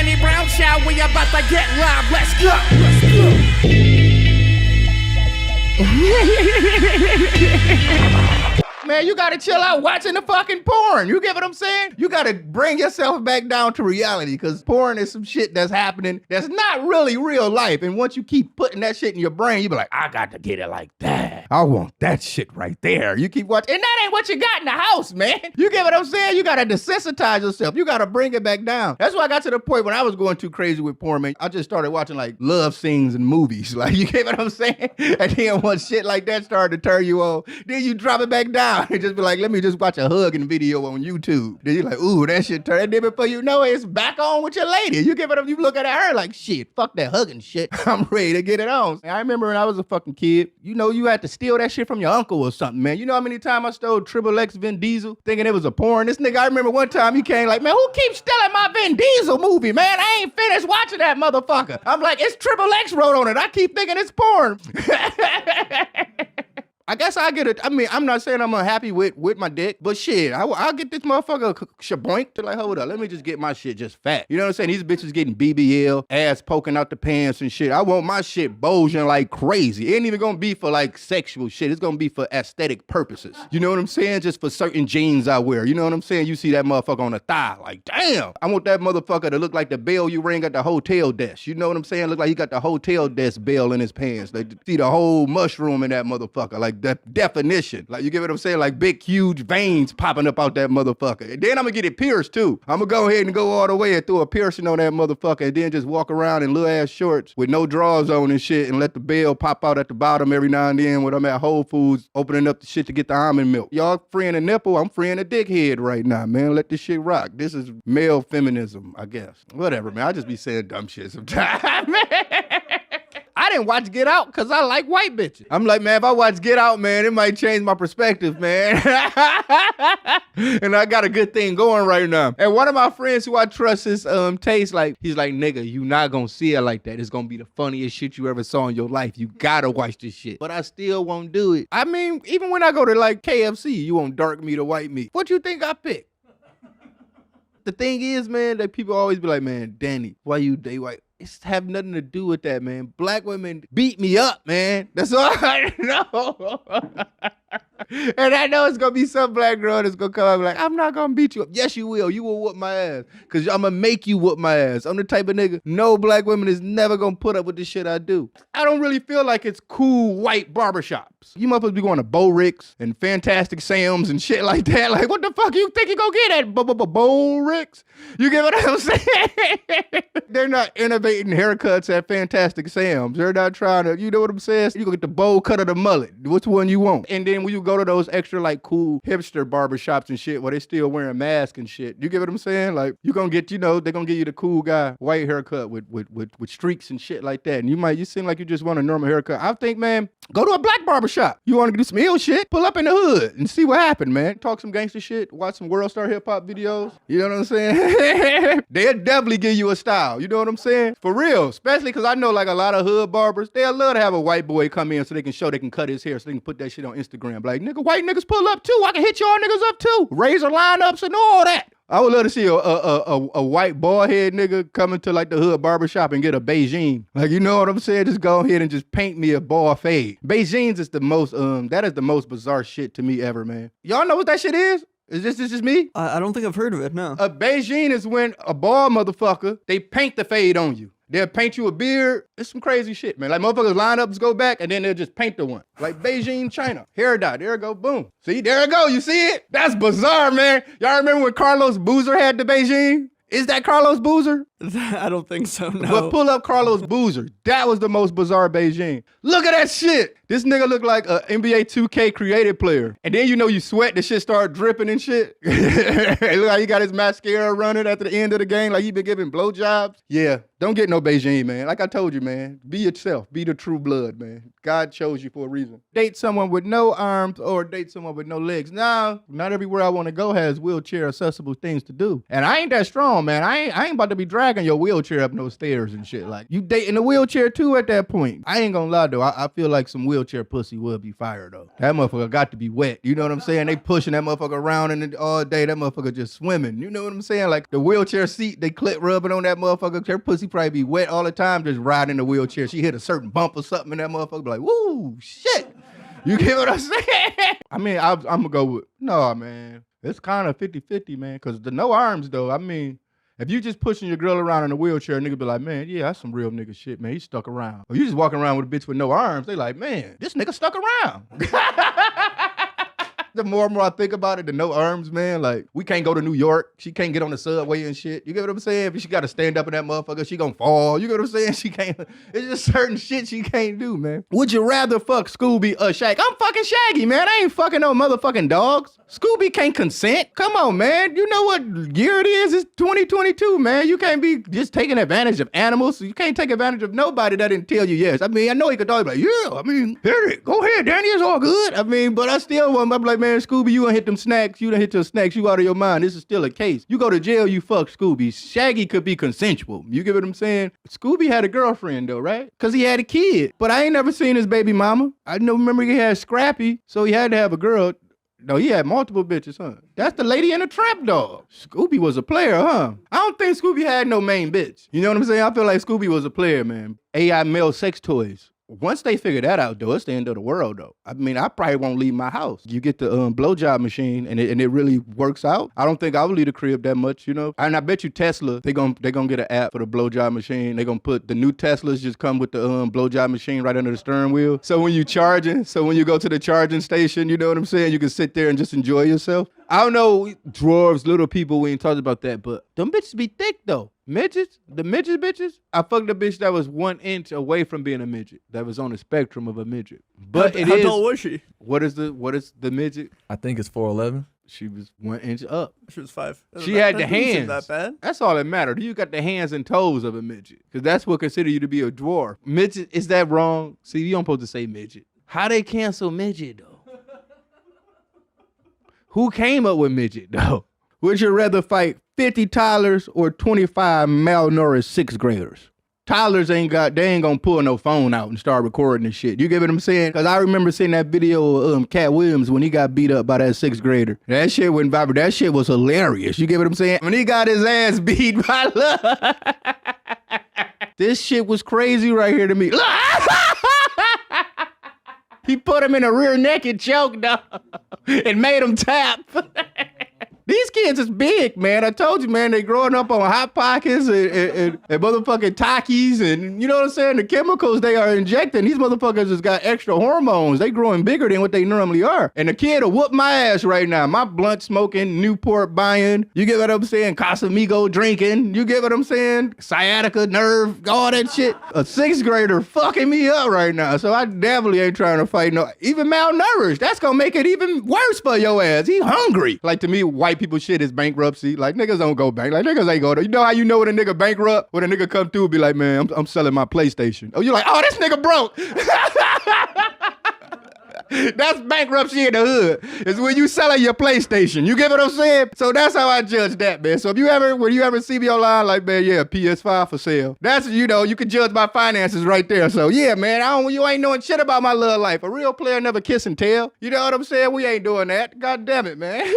Danny Brown show. We about to get live. Let's go. Let's go. Man, you gotta chill out watching the fucking porn. You get what I'm saying? You gotta bring yourself back down to reality, because porn is some shit that's happening that's not really real life. And once you keep putting that shit in your brain, you be like, I got to get it like that. I want that shit right there. You keep watching, and that ain't what you got in the house, man. You get what I'm saying? You gotta desensitize yourself. You gotta bring it back down. That's why I got to the point when I was going too crazy with porn, man. I just started watching like love scenes and movies. Like, you get what I'm saying? And then once shit like that started to turn you on, then you drop it back down. And just be like, let me just watch a hugging video on YouTube. Then you're like, ooh, that shit turned. And then before you know it, it's back on with your lady. You give it up, you look at her like, shit, fuck that hugging shit. I'm ready to get it on. And I remember when I was a fucking kid, you know, you had to steal that shit from your uncle or something, man. You know how many times I stole Triple X Vin Diesel thinking it was a porn? This nigga, I remember one time he came like, man, who keeps stealing my Vin Diesel movie, man? I ain't finished watching that motherfucker. I'm like, it's Triple X wrote on it. I keep thinking it's porn. I guess I get it. I mean, I'm not saying I'm unhappy with my dick, but shit, I'll get this motherfucker shaboink to like, hold up, let me just get my shit just fat. You know what I'm saying? These bitches getting BBL, ass poking out the pants and shit. I want my shit bulging like crazy. It ain't even gonna be for like sexual shit. It's gonna be for aesthetic purposes. You know what I'm saying? Just for certain jeans I wear. You know what I'm saying? You see that motherfucker on the thigh, like, damn. I want that motherfucker to look like the bell you ring at the hotel desk. You know what I'm saying? Look like he got the hotel desk bell in his pants. Like, see the whole mushroom in that motherfucker. Like, that definition. Like, you get what I'm saying? Like big, huge veins popping up out that motherfucker. And then I'm gonna get it pierced too. I'm gonna go ahead and go all the way and throw a piercing on that motherfucker and then just walk around in little ass shorts with no drawers on and shit and let the bell pop out at the bottom every now and then when I'm at Whole Foods opening up the shit to get the almond milk. Y'all freeing a nipple, I'm freeing a dickhead right now, man. Let this shit rock. This is male feminism, I guess. Whatever, man. I just be saying dumb shit sometimes, man. I didn't watch Get Out because I like white bitches. I'm like, man, if I watch Get Out, man, it might change my perspective, man. And I got a good thing going right now. And one of my friends who I trust his taste, like, he's like, nigga, you not gonna see it like that. It's gonna be the funniest shit you ever saw in your life. You gotta watch this shit. But I still won't do it. I mean, even when I go to like KFC, you want dark meat or white meat. What you think I pick? The thing is, man, that people always be like, man, Danny, why you date white? It's have nothing to do with that, man. Black women beat me up, man. That's all I know. And I know it's gonna be some black girl that's gonna come up and be like, I'm not gonna beat you up. Yes, you will. You will whoop my ass. Cause I'm gonna make you whoop my ass. I'm the type of nigga, no black woman is never gonna put up with the shit I do. I don't really feel like it's cool white barbershops. You motherfuckers be going to Bo Ricks and Fantastic Sam's and shit like that. Like, what the fuck you think you gonna get at Bo Ricks? You get what I'm saying? They're not innovating haircuts at Fantastic Sam's. They're not trying to, you know what I'm saying? You go get the bowl cut of the mullet. Which one you want? And then when you go to those extra like cool hipster barbershops and shit where they still wearing masks and shit, you get what I'm saying? Like, you gonna get, you know, they're gonna give you the cool guy white haircut with streaks and shit like that. And you seem like you just want a normal haircut. I think, man, go to a black barbershop. You want to do some ill shit? Pull up in the hood and see what happened, man. Talk some gangster shit. Watch some World Star Hip Hop videos. You know what I'm saying? They'll definitely give you a style. You know what I'm saying? For real. Especially because I know like a lot of hood barbers, they'll love to have a white boy come in so they can show they can cut his hair so they can put that shit on Instagram. Like, nigga, white niggas pull up too. I can hit y'all niggas up too. Razor lineups and all that. I would love to see a white bald head nigga coming to like the hood barbershop and get a Beijing. Like, you know what I'm saying? Just go ahead and just paint me a bald fade. Beijing's is the most, that is the most bizarre shit to me ever, man. Y'all know what that shit is? Is this just me? I don't think I've heard of it, no. A Beijing is when a bald motherfucker, they paint the fade on you. They'll paint you a beard. It's some crazy shit, man. Like motherfuckers lineups go back and then they'll just paint the one. Like Beijing, China. Hair dye. There it go. Boom. See, there it go. You see it? That's bizarre, man. Y'all remember when Carlos Boozer had the Beijing? Is that Carlos Boozer? I don't think so, no. But pull up Carlos Boozer. That was the most bizarre Beijing. Look at that shit. This nigga look like an NBA 2K creative player. And then you know you sweat, the shit start dripping and shit. It look like he got his mascara running at the end of the game like he been giving blowjobs. Yeah, don't get no Beijing, man. Like I told you, man, be yourself. Be the true blood, man. God chose you for a reason. Date someone with no arms or date someone with no legs. No, not everywhere I want to go has wheelchair accessible things to do. And I ain't that strong, man. I ain't about to be dragging dragging your wheelchair up no stairs and shit. Like, you dating a wheelchair too at that point. I ain't gonna lie though. I feel like some wheelchair pussy will be fire though. That motherfucker got to be wet. You know what I'm saying? They pushing that motherfucker around and all day. That motherfucker just swimming. You know what I'm saying? Like the wheelchair seat, they clit rubbing on that motherfucker. Her pussy probably be wet all the time, just riding the wheelchair. She hit a certain bump or something, and that motherfucker be like, woo, shit. You get what I'm saying? I mean, I'm gonna go with, no, man. It's kind of 50-50, man, because the no arms, though, I mean, if you just pushing your girl around in a wheelchair, a nigga be like, man, yeah, that's some real nigga shit, man. He stuck around. Or you just walking around with a bitch with no arms, they like, man, this nigga stuck around. The more and more I think about it, the no arms, man, like, we can't go to New York. She can't get on the subway and shit. You get what I'm saying? If she got to stand up in that motherfucker, she gonna fall. You get what I'm saying? She can't, it's just certain shit she can't do, man. Would you rather fuck Scooby or Shaggy? I'm fucking Shaggy, man. I ain't fucking no motherfucking dogs. Scooby can't consent. Come on, man. You know what year it is? It's 2022, man. You can't be just taking advantage of animals. You can't take advantage of nobody that didn't tell you yes. I mean, I know he could dog like, yeah, I mean, hit it. Go ahead, Danny. It's all good. I mean, but I still want, I'm like, man, Scooby, you done hit them snacks. You done hit your snacks. You out of your mind. This is still a case. You go to jail, you fuck Scooby. Shaggy could be consensual. You get what I'm saying? Scooby had a girlfriend though, right? Because he had a kid. But I ain't never seen his baby mama. I remember he had Scrappy, so he had to have a girl. No, he had multiple bitches, huh? That's the Lady and the Tramp Dog. Scooby was a player, huh? I don't think Scooby had no main bitch. You know what I'm saying? I feel like Scooby was a player, man. AI male sex toys. Once they figure that out, though, it's the end of the world, though. I mean, I probably won't leave my house. You get the blowjob machine, and it really works out. I don't think I would leave the crib that much, you know? And I bet you Tesla, they gonna get an app for the blowjob machine. They gonna put the new Teslas just come with the blowjob machine right under the steering wheel. So when you go to the charging station, you know what I'm saying? You can sit there and just enjoy yourself. I don't know, dwarves, little people, we ain't talked about that, but them bitches be thick, though. Midgets, the midget bitches. I fucked a bitch that was 1 inch away from being a midget. That was on the spectrum of a midget. But how tall was she? What is the midget? I think it's 4'11". She was 1 inch up. She was 5. She had the That didn't seem hands. that bad. That's all that mattered. You got the hands and toes of a midget. Because that's what consider you to be a dwarf. Midget, is that wrong? See, you don't supposed to say midget. How they cancel midget, though? Who came up with midget, though? Would you rather fight 50 toddlers or 25 malnourished sixth graders? Toddlers ain't gonna pull no phone out and start recording this shit. You get what I'm saying? Because I remember seeing that video of Cat Williams when he got beat up by that sixth grader. That shit went viral. That shit was hilarious. You get what I'm saying? When he got his ass beat by love. This shit was crazy right here to me. He put him in a rear naked choke, dog, and made him tap. These kids is big, man. I told you, man, they growing up on Hot Pockets and motherfucking Takis and, you know what I'm saying? The chemicals they are injecting, these motherfuckers just got extra hormones. They growing bigger than what they normally are. And the kid will whoop my ass right now. My blunt smoking, Newport buying, you get what I'm saying? Casamigo drinking, you get what I'm saying? Sciatica, nerve, all that shit. A sixth grader fucking me up right now. So I definitely ain't trying to fight no, even malnourished. That's gonna make it even worse for your ass. He hungry. Like to me, white people shit is bankruptcy. Like niggas don't go bank. Like niggas ain't go to. You know how you know when a nigga bankrupt? When a nigga come through and be like, man, I'm selling my PlayStation. Oh, you're like, oh, this nigga broke. That's bankruptcy in the hood. It's when you selling your PlayStation. You get what I'm saying? So that's how I judge that, man. So when you ever see me online, like, man, yeah, PS5 for sale. That's, you know, you can judge my finances right there. So yeah, man, you ain't knowing shit about my little life. A real player never kiss and tell. You know what I'm saying? We ain't doing that. God damn it, man.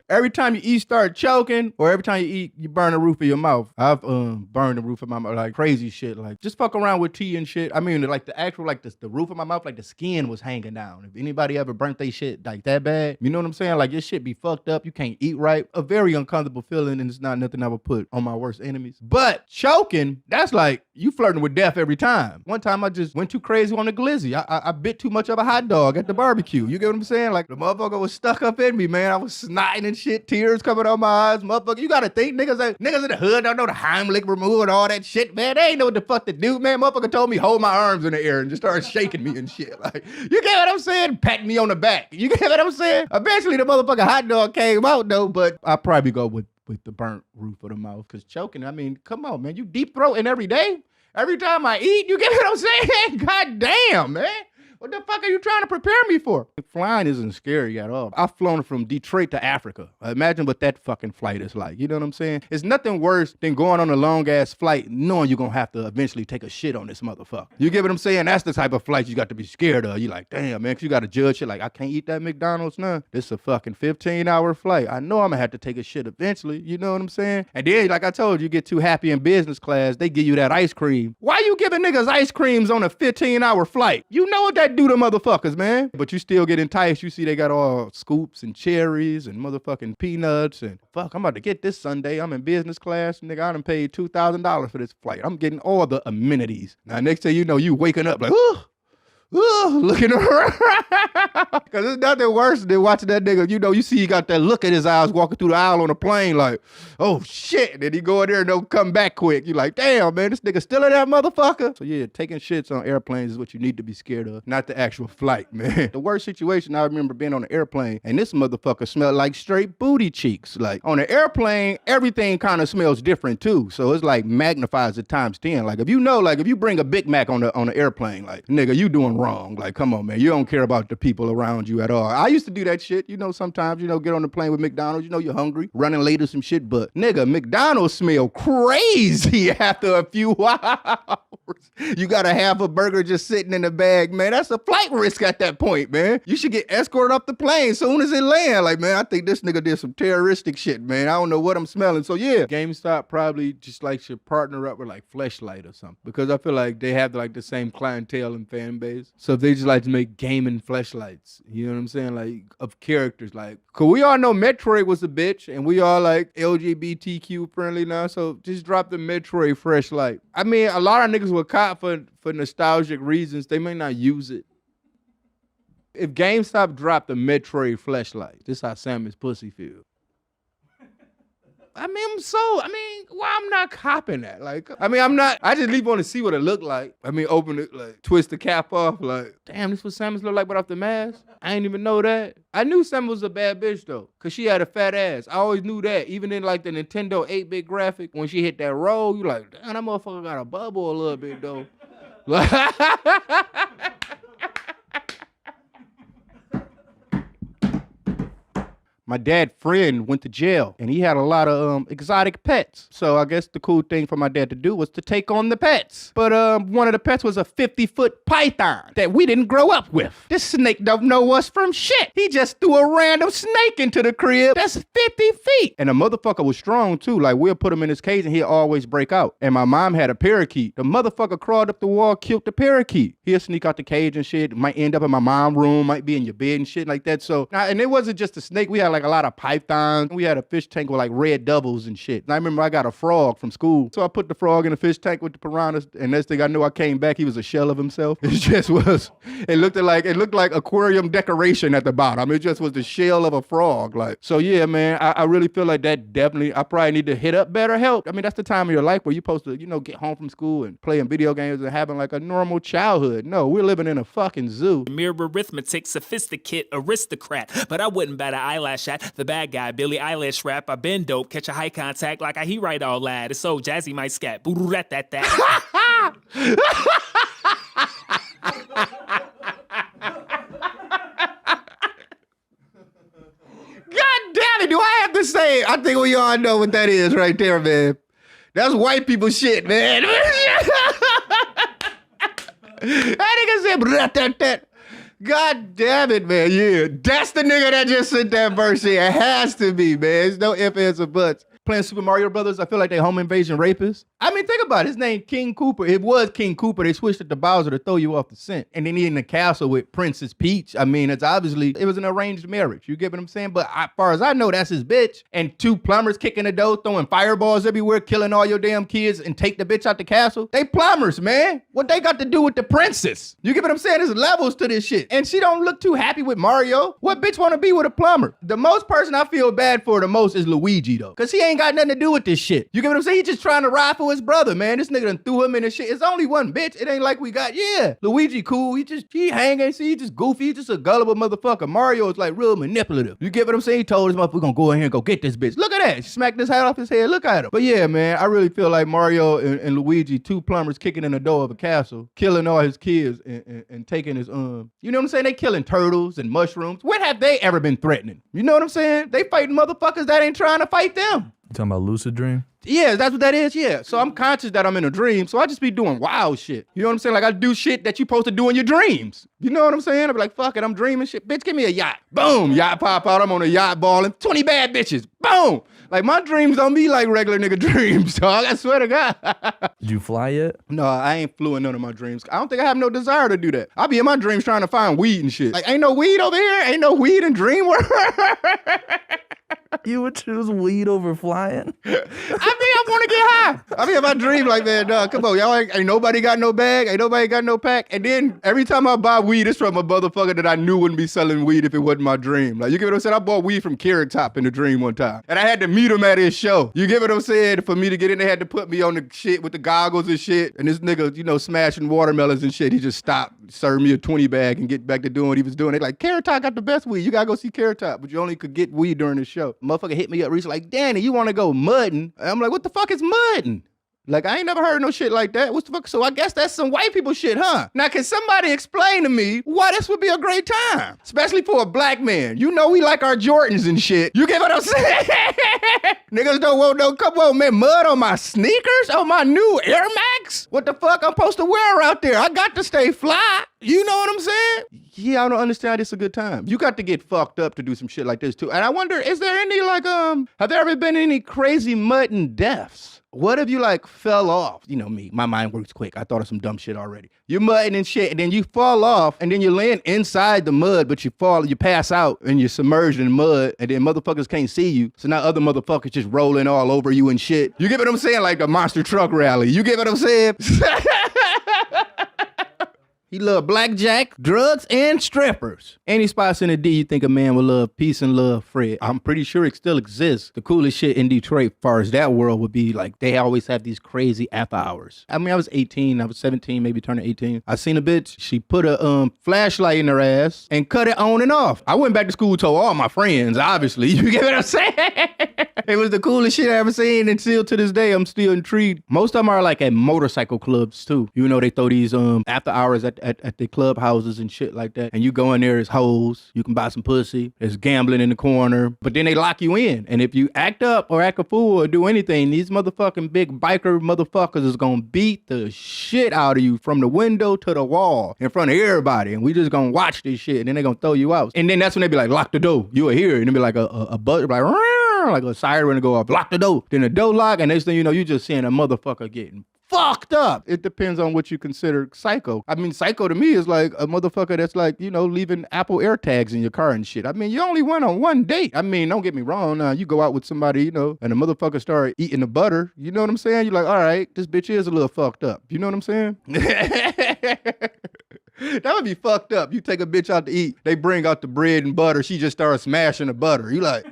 Every time you eat, start choking, or every time you eat, you burn the roof of your mouth. I've burned the roof of my mouth, like crazy shit. Like just fuck around with tea and shit. I mean, like the actual, like the roof of my mouth, like the skin was hanging down. If anybody ever burnt they shit like that bad, you know what I'm saying? Like your shit be fucked up. You can't eat right. A very uncomfortable feeling, and it's not nothing I would put on my worst enemies. But choking, that's like you flirting with death every time. One time I just went too crazy on the glizzy. I bit too much of a hot dog at the barbecue. You get what I'm saying? Like the motherfucker was stuck up in me, man. I was snotting and shit, tears coming out my eyes, motherfucker. You gotta think niggas in the hood don't know the Heimlich removal and all that shit, man. They ain't know what the fuck to do, man. Motherfucker told me hold my arms in the air and just started shaking me and shit. Like, you get what I'm saying? Patting me on the back. You get what I'm saying? Eventually the motherfucking hot dog came out though, but I'll probably go with the burnt roof of the mouth. Cause choking, I mean, come on, man. You deep throating every day? Every time I eat, you get what I'm saying? God damn, man. What the fuck are you trying to prepare me for? Flying isn't scary at all. I've flown from Detroit to Africa. Imagine what that fucking flight is like. You know what I'm saying? It's nothing worse than going on a long ass flight knowing you're gonna have to eventually take a shit on this motherfucker. You get what I'm saying? That's the type of flight you got to be scared of. You like, damn, man, 'cause you got to judge shit like, I can't eat that McDonald's now. This is a fucking 15-hour flight. I know I'm gonna have to take a shit eventually. You know what I'm saying? And then, like I told you, get too happy in business class, they give you that ice cream. Why you giving niggas ice creams on a 15-hour flight? You know what that do to motherfuckers, man. But you still get enticed. You see they got all scoops and cherries and motherfucking peanuts and fuck, I'm about to get this Sunday. I'm in business class. Nigga, I done paid $2,000 for this flight. I'm getting all the amenities. Now, next thing you know, you waking up like, looking around. Cause there's nothing worse than watching that nigga. You know, you see he got that look in his eyes walking through the aisle on a plane like, oh shit. And then he go in there and don't come back quick. You like, damn, man, this nigga still in that motherfucker. So yeah, taking shits on airplanes is what you need to be scared of, not the actual flight, man. The worst situation, I remember being on an airplane and this motherfucker smelled like straight booty cheeks. Like on an airplane, everything kind of smells different too. So it's like magnifies it times 10. Like if you know, like if you bring a Big Mac on the airplane, like nigga, you doing wrong. Like, come on, man. You don't care about the people around you at all. I used to do that shit. You know, sometimes, you know, get on the plane with McDonald's. You know, you're hungry, running late or some shit. But, nigga, McDonald's smell crazy after a few hours. You got a half a burger just sitting in the bag, man. That's a flight risk at that point, man. You should get escorted off the plane soon as it land. Like, man, I think this nigga did some terroristic shit, man. I don't know what I'm smelling. So, yeah, GameStop probably just like should partner up with like Fleshlight or something. Because I feel like they have like the same clientele and fan base. So if they just like to make gaming fleshlights, you know what I'm saying? Like of characters, like, cause we all know Metroid was a bitch and we all like LGBTQ friendly now. So just drop the Metroid fleshlight. I mean, a lot of niggas were caught for nostalgic reasons. They may not use it. If GameStop dropped the Metroid fleshlight, this is how Sammy's pussy feel. Why I'm not copping that? Like, I just leave on to see what it looked like. Open it, like, twist the cap off, like, damn, this what Samus look like without the mask? I ain't even know that. I knew Samus was a bad bitch, though, because she had a fat ass. I always knew that. Even in, like, the Nintendo 8-bit graphic, when she hit that roll, you like, damn, that motherfucker got a bubble a little bit, though. My dad's friend went to jail and he had a lot of exotic pets. So I guess the cool thing for my dad to do was to take on the pets. But one of the pets was a 50-foot python that we didn't grow up with. This snake don't know us from shit. He just threw a random snake into the crib that's 50 feet. And the motherfucker was strong too. Like we'll put him in his cage and he'll always break out. And my mom had a parakeet. The motherfucker crawled up the wall, killed the parakeet. He'll sneak out the cage and shit. Might end up in my mom's room, might be in your bed and shit like that. So, and it wasn't just a snake. We had like a lot of pythons. We had a fish tank with like red doubles and shit. And I remember I got a frog from school. So I put the frog in the fish tank with the piranhas. And next thing I knew, I came back, he was a shell of himself. It just was, it looked like aquarium decoration at the bottom. It just was the shell of a frog. Like, so yeah, man, I really feel like that definitely, I probably need to hit up BetterHelp. That's the time of your life where you're supposed to, get home from school and playing video games and having like a normal childhood. No, we're living in a fucking zoo. Mere arithmetic, sophisticate, aristocrat. But I wouldn't bat an eyelash at the bad guy, Billy Eilish rap. I been dope, catch a high contact like he write all lad. It's so jazzy, might scat. Boo-rat-that-that. God damn it, do I have to say it? I think we all know what that is right there, man. That's white people shit, man. That nigga said, "Brat-tat-tat." God damn it, man. Yeah, that's the nigga that just sent that verse here. It has to be, man. There's no ifs, ands, or buts. Playing Super Mario Brothers, I feel like they home invasion rapists. Think about it. His name King Koopa. It was King Koopa. They switched it to Bowser to throw you off the scent. And then he in the castle with Princess Peach. It's obviously, it was an arranged marriage. You get what I'm saying? But as far as I know, that's his bitch. And two plumbers kicking the door, throwing fireballs everywhere, killing all your damn kids and take the bitch out the castle. They plumbers, man. What they got to do with the princess? You get what I'm saying? There's levels to this shit. And she don't look too happy with Mario. What bitch want to be with a plumber? The most person I feel bad for the most is Luigi, though. Because he ain't ain't got nothing to do with this shit. You get what I'm saying? He just trying to ride for his brother, man. This nigga done threw him in the shit. It's only one bitch. It ain't like we got, yeah. Luigi cool. He hanging. See, he just goofy. He just a gullible motherfucker. Mario is like real manipulative. You get what I'm saying? He told his mother, we're gonna go in here and go get this bitch. Look at that. She smacked his hat off his head. Look at him. But yeah, man, I really feel like Mario and Luigi, two plumbers kicking in the door of a castle, killing all his kids and taking his, you know what I'm saying? They killing turtles and mushrooms. When have they ever been threatening? You know what I'm saying? They fighting motherfuckers that ain't trying to fight them. You talking about lucid dream? Yeah, that's what that is, yeah. So I'm conscious that I'm in a dream, so I just be doing wild shit. You know what I'm saying? Like I do shit that you supposed to do in your dreams. You know what I'm saying? I be like, fuck it, I'm dreaming shit. Bitch, give me a yacht. Boom, yacht pop out, I'm on a yacht balling. 20 bad bitches. Boom. Like my dreams don't be like regular nigga dreams, dog. I swear to God. Did you fly yet? No, I ain't flew in none of my dreams. I don't think I have no desire to do that. I be in my dreams trying to find weed and shit. Like, ain't no weed over here? Ain't no weed in dream world? You would choose weed over flying? I want to get high. I mean, if I dream like that, dog, come on, y'all ain't nobody got no bag, ain't nobody got no pack. And then every time I buy weed, it's from a motherfucker that I knew wouldn't be selling weed if it wasn't my dream. Like, you get what I'm saying? I bought weed from Carrot Top in the dream one time. And I had to meet him at his show. You get what I'm saying? For me to get in, they had to put me on the shit with the goggles and shit. And this nigga, you know, smashing watermelons and shit, he just stopped, served me a 20 bag and get back to doing what he was doing. They like, Carrot Top got the best weed. You gotta go see Carrot Top. But you only could get weed during the show. Motherfucker hit me up recently like, Danny, you want to go mudding? I'm like, what the fuck is mudding? Like, I ain't never heard no shit like that. What's the fuck? So I guess that's some white people shit, huh? Now, can somebody explain to me why this would be a great time? Especially for a black man. You know we like our Jordans and shit. You get what I'm saying? Niggas don't want no, come on, man, mud on my sneakers? On my new Air Max? What the fuck I'm supposed to wear out there? I got to stay fly. You know what I'm saying? Yeah, I don't understand. It's a good time. You got to get fucked up to do some shit like this too. And I wonder, is there any like, have there ever been any crazy mudding deaths? What if you like fell off? You know me, my mind works quick. I thought of some dumb shit already. You're mudding and shit, and then you fall off, and then you're laying inside the mud, but you pass out, and you're submerged in mud, and then motherfuckers can't see you. So now other motherfuckers just rolling all over you and shit. You get what I'm saying? Like a monster truck rally. You get what I'm saying? He love blackjack, drugs, and strippers. Any spots in the D you think a man would love? Peace and love, Fred. I'm pretty sure it still exists. The coolest shit in Detroit, as far as that world, would be like they always have these crazy after hours. I mean, I was 18, I was 17, maybe turning 18. I seen a bitch, she put a flashlight in her ass and cut it on and off. I went back to school, told all my friends, obviously. You get what I'm saying? It was the coolest shit I ever seen, and still to this day, I'm still intrigued. Most of them are like at motorcycle clubs too. You know, they throw these after hours at the clubhouses and shit like that. And you go in there as hoes, you can buy some pussy, there's gambling in the corner, but then they lock you in. And if you act up or act a fool or do anything, these motherfucking big biker motherfuckers is gonna beat the shit out of you from the window to the wall in front of everybody. And we just gonna watch this shit, and then they gonna throw you out. And then that's when they be like, lock the door, you are here. And it be like a buzzer, like a siren to go off, lock the door. Then the door lock, and next thing you know, you just seeing a motherfucker getting fucked up. It depends on what you consider psycho. I mean, psycho to me is like a motherfucker that's like, you know, leaving Apple AirTags in your car and shit. I mean, you only went on one date. I mean, don't get me wrong. Now, you go out with somebody, you know, and the motherfucker start eating the butter. You know what I'm saying? You're like, all right, this bitch is a little fucked up. You know what I'm saying? That would be fucked up. You take a bitch out to eat, they bring out the bread and butter, she just starts smashing the butter. You like...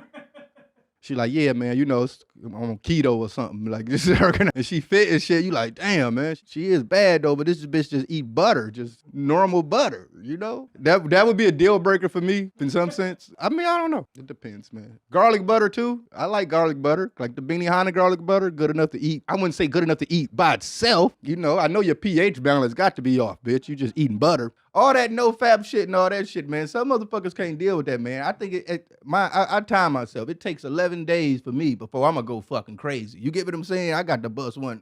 She like, yeah, man, you know, I'm on keto or something. Like, this is her gonna, and she fit and shit. You like, damn, man, she is bad though, but this bitch just eat butter, just normal butter, you know? That would be a deal breaker for me in some sense. I mean, I don't know. It depends, man. Garlic butter too. I like garlic butter. Like the Benihana garlic butter, good enough to eat. I wouldn't say good enough to eat by itself. You know, I know your pH balance got to be off, bitch. You just eating butter. All that no fap shit and all that shit, man. Some motherfuckers can't deal with that, man. I think I time myself. It takes 11 days for me before I'm gonna go fucking crazy. You get what I'm saying? I got to bust one.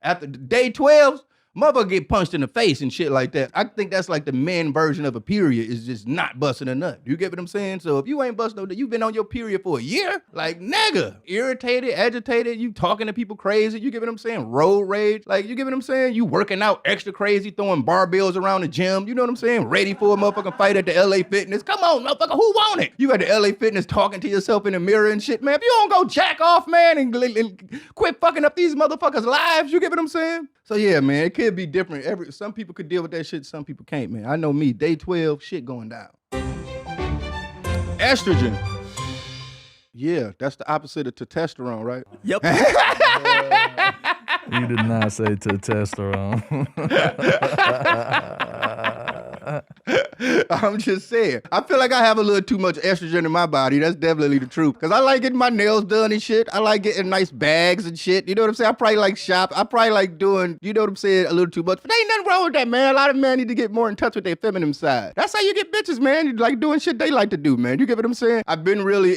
After day 12, motherfucker get punched in the face and shit like that. I think that's like the men version of a period is just not busting a nut. You get what I'm saying? So if you ain't busting no nut, you've been on your period for a year, like nigga, irritated, agitated, you talking to people crazy, you get what I'm saying? Road rage, like you get what I'm saying? You working out extra crazy, throwing barbells around the gym, you know what I'm saying? Ready for a motherfucking fight at the LA Fitness. Come on, motherfucker, who want it? You at the LA Fitness talking to yourself in the mirror and shit, man. If you don't go jack off, man, and quit fucking up these motherfuckers' lives, you get what I'm saying? So yeah, man, it could be different. Some people could deal with that shit, some people can't, man. I know me, day 12, shit going down. Estrogen. Yeah, that's the opposite of testosterone, right? Yep. You did not say testosterone. I'm just saying. I feel like I have a little too much estrogen in my body. That's definitely the truth. Because I like getting my nails done and shit. I like getting nice bags and shit. You know what I'm saying? I probably like shop. I probably like doing, you know what I'm saying, a little too much. But there ain't nothing wrong with that, man. A lot of men need to get more in touch with their feminine side. That's how you get bitches, man. You like doing shit they like to do, man. You get what I'm saying? I've been really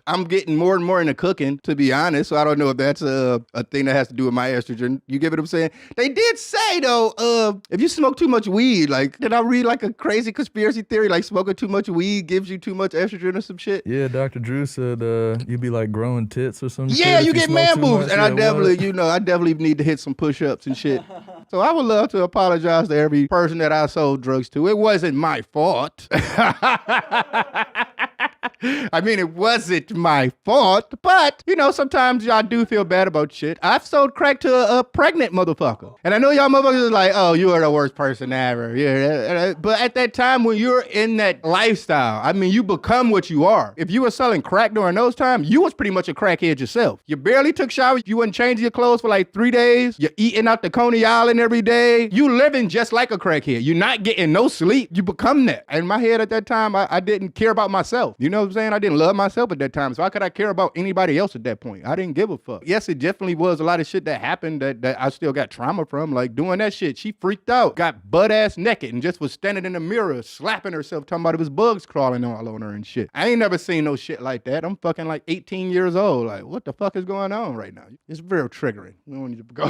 I'm getting more and more into cooking, to be honest. So I don't know if that's a thing that has to do with my estrogen. You get what I'm saying? They did say, though, if you smoke too much weed, like, did I read like a crazy conspiracy theory, like smoking too much weed gives you too much estrogen or some shit? Yeah, Dr. Drew said you'd be like growing tits or something. Yeah, you get man boobs. And I Yeah, definitely need to hit some push-ups and shit. So I would love to apologize to every person that I sold drugs to. It wasn't my fault. I mean, it wasn't my fault, but, you know, sometimes y'all do feel bad about shit. I've sold crack to a pregnant motherfucker. And I know y'all motherfuckers is like, oh, you are the worst person ever. Yeah. But at that time, when you're in that lifestyle, I mean, you become what you are. If you were selling crack during those times, you was pretty much a crackhead yourself. You barely took showers. You wouldn't change your clothes for like 3 days. You're eating out the Coney Island every day. You living just like a crackhead. You're not getting no sleep. You become that. In my head at that time, I didn't care about myself. You know what I'm saying? I didn't love myself at that time. So how could I care about anybody else at that point? I didn't give a fuck. Yes, it definitely was a lot of shit that happened that I still got trauma from. Like doing that shit. She freaked out, got butt ass naked and just was standing in the mirror slapping herself, talking about it was bugs crawling all on her and shit. I ain't never seen no shit like that. I'm fucking like 18 years old. Like, what the fuck is going on right now? It's very triggering. We don't need to go.